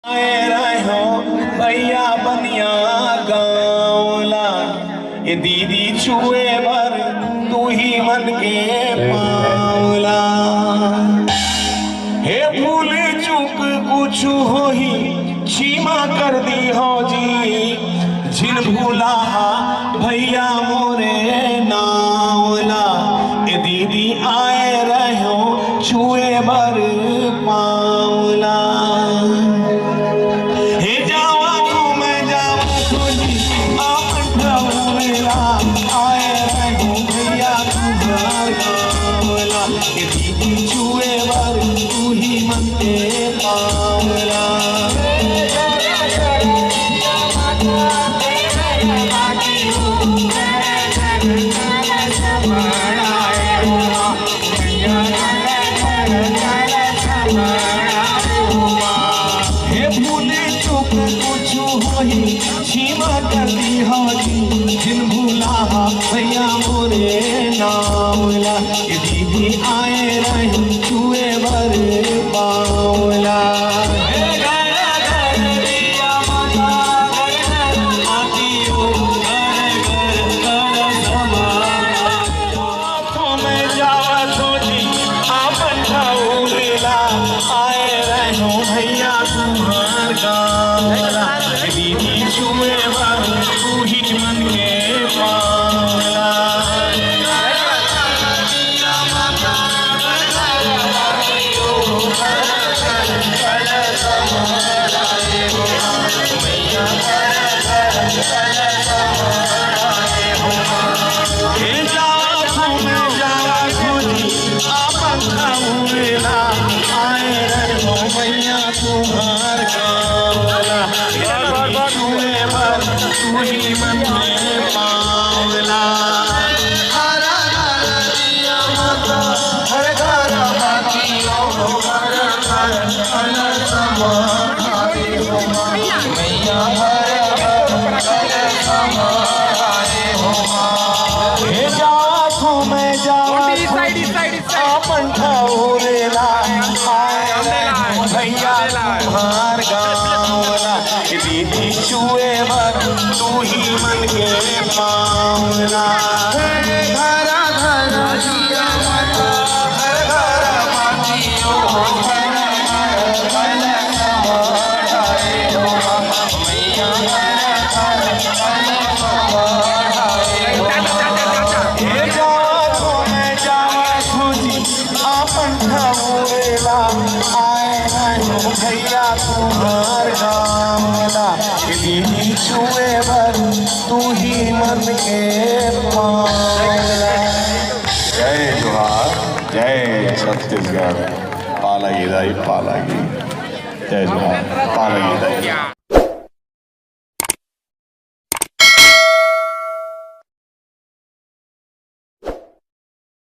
रहो भैया बनिया गाँवला ये दीदी छुए भर तू ही मन के पावला। हे भूल चूक कुछ हो ही क्षमा कर दी हो जी जिन भूला भैया मोरे नावला। ये दीदी आए रहो छुए भर पावला। छुए वर तू ही मन के पावला। हे भूले चुप कुछ हो ही क्षमा कर दी हो जी जिन भूला भैया मोरे नावला। ये दीदी आए रही छुए वर पावला। भैया तुम्हार गावला दीदी छुए वर तू ही मन के पावला। भैया तुम्हार गावला छुए भर तू ही मन में पावला। हर घर मैं जावा भैया तुम्हार गावला दीदी छुए भर तू ही मन के पावला। भैया तुम्हार गावला दीदी छुए भर तू ही मन के पावला। जय जोहार जय छत्तीसगढ़ पालागी दाई पालागी जय जोहार पालागी दाई।